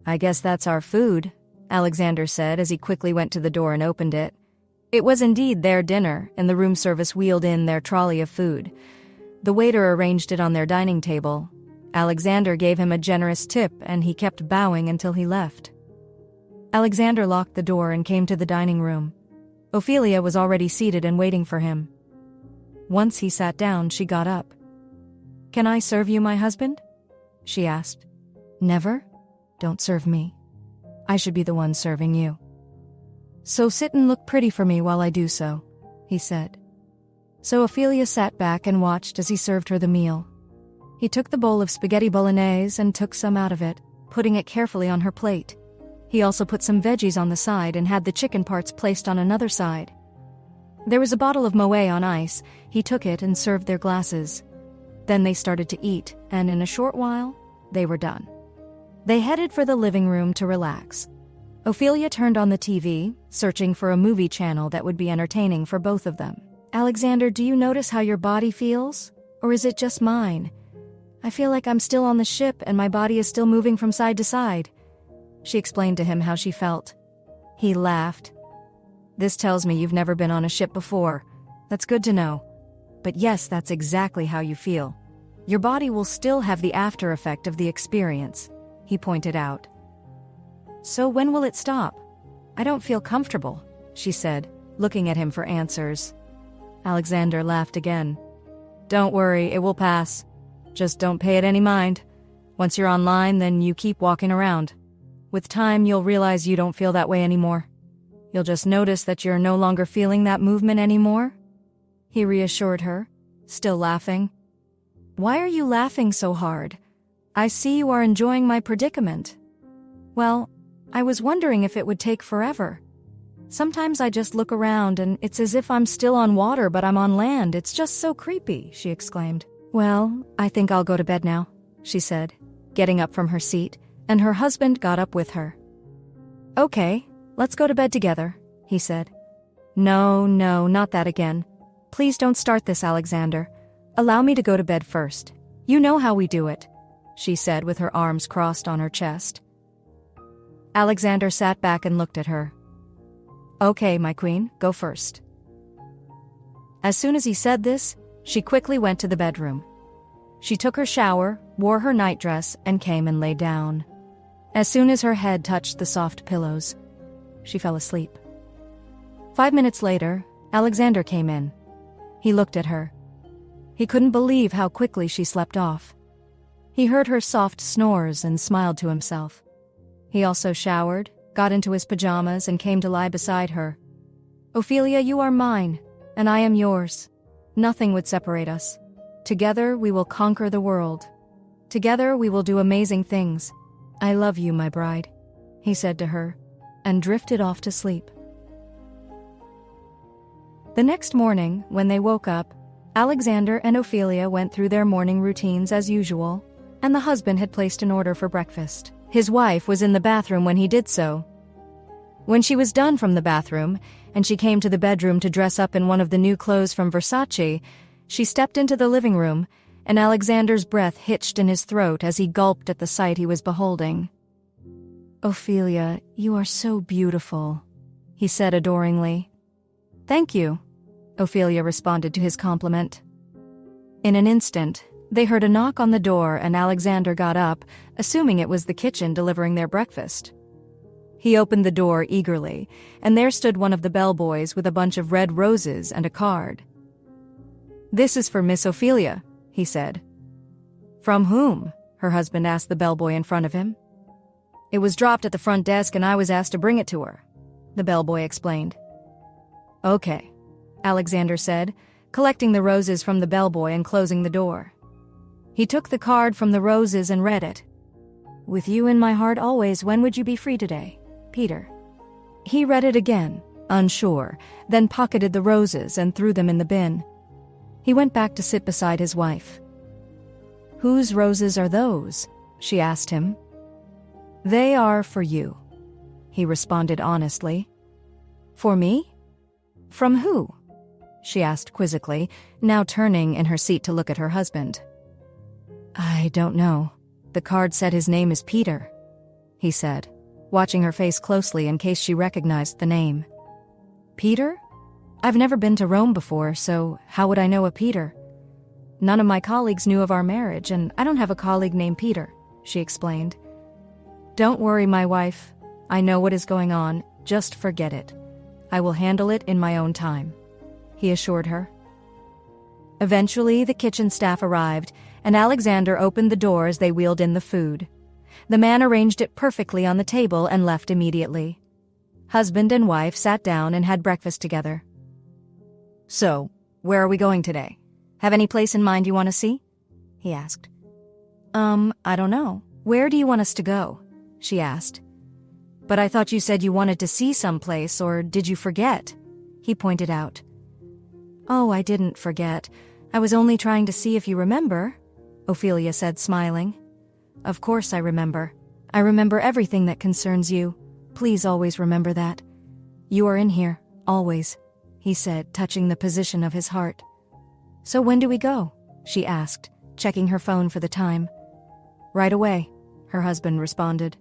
"I guess that's our food," Alexander said as he quickly went to the door and opened it. It was indeed their dinner, and the room service wheeled in their trolley of food. The waiter arranged it on their dining table. Alexander gave him a generous tip, and he kept bowing until he left. Alexander locked the door and came to the dining room. Ophelia was already seated and waiting for him. Once he sat down, she got up. "Can I serve you, my husband?" she asked. "Never? Don't serve me. I should be the one serving you." "So sit and look pretty for me while I do so," he said. So Ophelia sat back and watched as he served her the meal. He took the bowl of spaghetti bolognese and took some out of it, putting it carefully on her plate. He also put some veggies on the side and had the chicken parts placed on another side. There was a bottle of Moët on ice. He took it and served their glasses. Then they started to eat, and in a short while, they were done. They headed for the living room to relax. Ophelia turned on the TV, searching for a movie channel that would be entertaining for both of them. "Alexander, do you notice how your body feels? Or is it just mine? I feel like I'm still on the ship and my body is still moving from side to side." She explained to him how she felt. He laughed. "This tells me you've never been on a ship before. That's good to know. But yes, that's exactly how you feel. Your body will still have the after effect of the experience," he pointed out. "So when will it stop? I don't feel comfortable," she said, looking at him for answers. Alexander laughed again. "Don't worry, it will pass. Just don't pay it any mind. Once you're online, then you keep walking around. With time, you'll realize you don't feel that way anymore. You'll just notice that you're no longer feeling that movement anymore," he reassured her, still laughing. "Why are you laughing so hard? I see you are enjoying my predicament." "Well, I was wondering if it would take forever. Sometimes I just look around and it's as if I'm still on water but I'm on land. It's just so creepy," she exclaimed. "Well, I think I'll go to bed now," she said, getting up from her seat, and her husband got up with her. "Okay, let's go to bed together," he said. No, not that again. Please don't start this, Alexander. Allow me to go to bed first. You know how we do it," she said with her arms crossed on her chest. Alexander sat back and looked at her. "Okay, my queen, go first." As soon as he said this, she quickly went to the bedroom. She took her shower, wore her nightdress, and came and lay down. As soon as her head touched the soft pillows, she fell asleep. 5 minutes later, Alexander came in. He looked at her. He couldn't believe how quickly she slept off. He heard her soft snores and smiled to himself. He also showered, got into his pajamas, and came to lie beside her. "Ophelia, you are mine, and I am yours. Nothing would separate us. Together we will conquer the world. Together we will do amazing things. I love you, my bride," he said to her, and drifted off to sleep. The next morning, when they woke up, Alexander and Ophelia went through their morning routines as usual, and the husband had placed an order for breakfast. His wife was in the bathroom when he did so. When she was done from the bathroom, and she came to the bedroom to dress up in one of the new clothes from Versace, she stepped into the living room, and Alexander's breath hitched in his throat as he gulped at the sight he was beholding. "Ophelia, you are so beautiful," he said adoringly. "Thank you," Ophelia responded to his compliment. In an instant, they heard a knock on the door and Alexander got up, assuming it was the kitchen delivering their breakfast. He opened the door eagerly, and there stood one of the bellboys with a bunch of red roses and a card. "This is for Miss Ophelia," he said. "From whom?" her husband asked the bellboy in front of him. "It was dropped at the front desk and I was asked to bring it to her," the bellboy explained. "Okay," Alexander said, collecting the roses from the bellboy and closing the door. He took the card from the roses and read it. "With you in my heart always, when would you be free today? Peter." He read it again, unsure, then pocketed the roses and threw them in the bin. He went back to sit beside his wife. "Whose roses are those?" she asked him. "They are for you," he responded honestly. "For me? From who?" she asked quizzically, now turning in her seat to look at her husband. "I don't know. The card said his name is Peter." he said, watching her face closely in case she recognized the name. Peter? I've never been to Rome before, so how would I know a Peter? None of my colleagues knew of our marriage, and I don't have a colleague named Peter, she explained. Don't worry, my wife. I know what is going on. Just forget it. I will handle it in my own time, he assured her. Eventually, the kitchen staff arrived, and Alexander opened the door as they wheeled in the food. The man arranged it perfectly on the table and left immediately. Husband and wife sat down and had breakfast together. So, where are we going today? Have any place in mind you want to see? He asked. I don't know. Where do you want us to go? She asked. But I thought you said you wanted to see someplace, or did you forget? He pointed out. Oh, I didn't forget. I was only trying to see if you remember, Ophelia said, smiling. Of course I remember. I remember everything that concerns you. Please always remember that. You are in here, always, he said, touching the position of his heart. So when do we go? She asked, checking her phone for the time. Right away, her husband responded.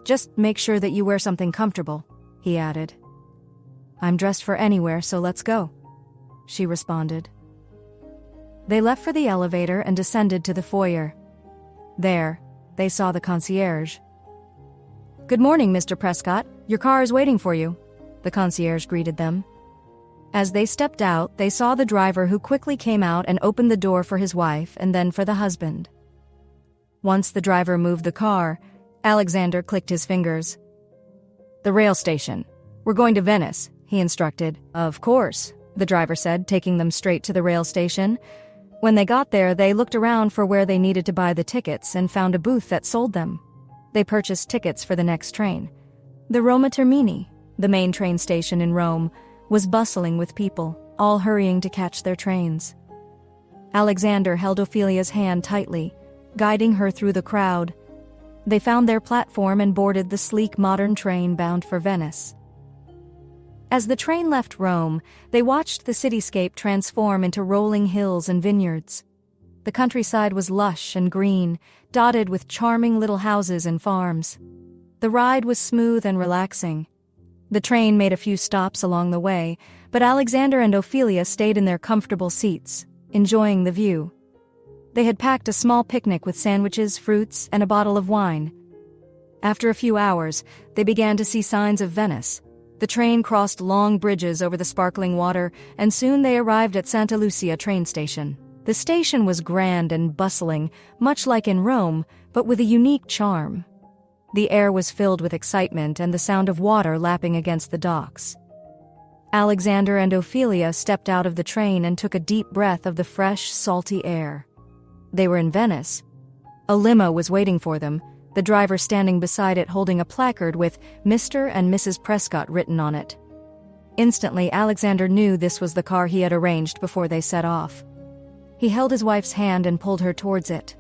Just make sure that you wear something comfortable, he added. I'm dressed for anywhere, so let's go, she responded. They left for the elevator and descended to the foyer. There, they saw the concierge. Good morning, Mr. Prescott. Your car is waiting for you, the concierge greeted them. As they stepped out, they saw the driver, who quickly came out and opened the door for his wife and then for the husband. Once the driver moved the car, Alexander clicked his fingers. The rail station. We're going to Venice, he instructed. Of course, the driver said, taking them straight to the rail station. When they got there, they looked around for where they needed to buy the tickets and found a booth that sold them. They purchased tickets for the next train. The Roma Termini, the main train station in Rome, was bustling with people, all hurrying to catch their trains. Alexander held Ophelia's hand tightly, guiding her through the crowd. They found their platform and boarded the sleek modern train bound for Venice. As the train left Rome, they watched the cityscape transform into rolling hills and vineyards. The countryside was lush and green, dotted with charming little houses and farms. The ride was smooth and relaxing. The train made a few stops along the way, but Alexander and Ophelia stayed in their comfortable seats, enjoying the view. They had packed a small picnic with sandwiches, fruits, and a bottle of wine. After a few hours, they began to see signs of Venice. The train crossed long bridges over the sparkling water, and soon they arrived at Santa Lucia train station. The station was grand and bustling, much like in Rome, but with a unique charm. The air was filled with excitement and the sound of water lapping against the docks. Alexander and Ophelia stepped out of the train and took a deep breath of the fresh, salty air. They were in Venice. A limo was waiting for them, the driver standing beside it holding a placard with Mr. and Mrs. Prescott written on it. Instantly, Alexander knew this was the car he had arranged before they set off. He held his wife's hand and pulled her towards it.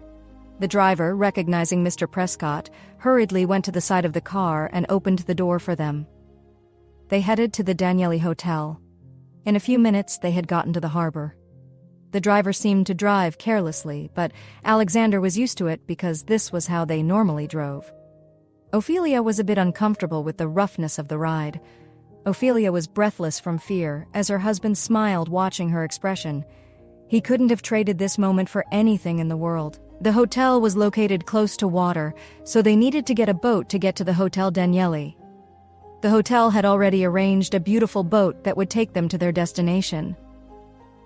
The driver, recognizing Mr. Prescott, hurriedly went to the side of the car and opened the door for them. They headed to the Danieli Hotel. In a few minutes, they had gotten to the harbor. The driver seemed to drive carelessly, but Alexander was used to it because this was how they normally drove. Ophelia was a bit uncomfortable with the roughness of the ride. Ophelia was breathless from fear as her husband smiled, watching her expression. He couldn't have traded this moment for anything in the world. The hotel was located close to water, so they needed to get a boat to get to the Hotel Danieli. The hotel had already arranged a beautiful boat that would take them to their destination.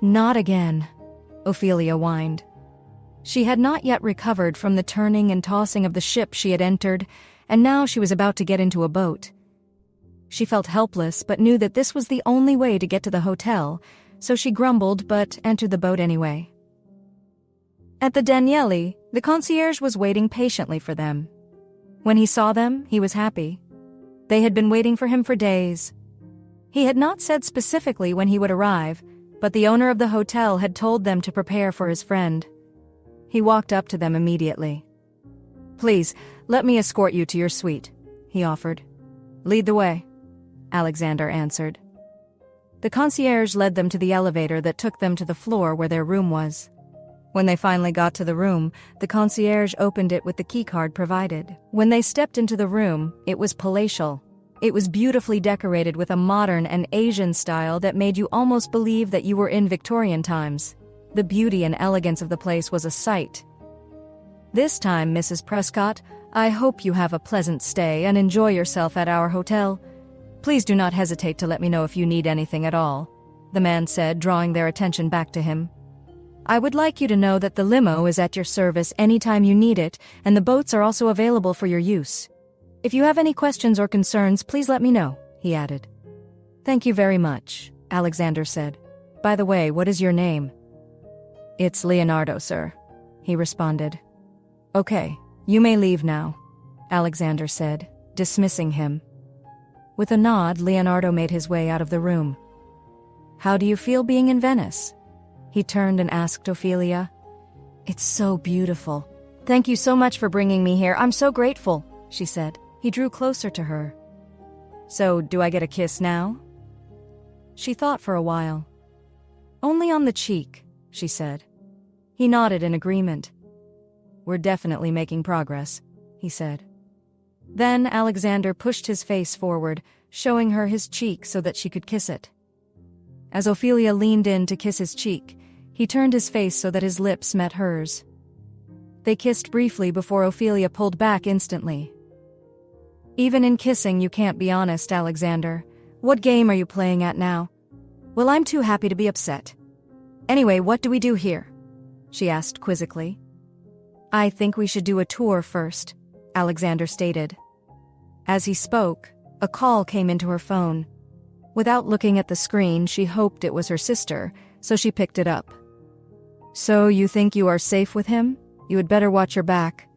Not again, Ophelia whined. She had not yet recovered from the turning and tossing of the ship she had entered, and now she was about to get into a boat. She felt helpless but knew that this was the only way to get to the hotel, so she grumbled but entered the boat anyway. At the Danieli, the concierge was waiting patiently for them. When he saw them, he was happy. They had been waiting for him for days. He had not said specifically when he would arrive, but the owner of the hotel had told them to prepare for his friend. He walked up to them immediately. "Please, let me escort you to your suite," he offered. "Lead the way," Alexander answered. The concierge led them to the elevator that took them to the floor where their room was. When they finally got to the room, the concierge opened it with the keycard provided. When they stepped into the room, it was palatial. It was beautifully decorated with a modern and Asian style that made you almost believe that you were in Victorian times. The beauty and elegance of the place was a sight. "This time, Mrs. Prescott, I hope you have a pleasant stay and enjoy yourself at our hotel. Please do not hesitate to let me know if you need anything at all," the man said, drawing their attention back to him. "I would like you to know that the limo is at your service anytime you need it, and the boats are also available for your use. If you have any questions or concerns, please let me know," he added. "Thank you very much," Alexander said. "By the way, what is your name?" "It's Leonardo, sir," he responded. "Okay, you may leave now," Alexander said, dismissing him. With a nod, Leonardo made his way out of the room. "How do you feel being in Venice?" He turned and asked Ophelia. "It's so beautiful. Thank you so much for bringing me here. I'm so grateful," she said. He drew closer to her. "So, do I get a kiss now?" She thought for a while. "Only on the cheek," she said. He nodded in agreement. "We're definitely making progress," he said. Then Alexander pushed his face forward, showing her his cheek so that she could kiss it. As Ophelia leaned in to kiss his cheek, he turned his face so that his lips met hers. They kissed briefly before Ophelia pulled back instantly. "Even in kissing, you can't be honest, Alexander. What game are you playing at now?" "Well, I'm too happy to be upset. Anyway, what do we do here?" she asked quizzically. "I think we should do a tour first," Alexander stated. As he spoke, a call came into her phone. Without looking at the screen, she hoped it was her sister, so she picked it up. "So you think you are safe with him? You had better watch your back,"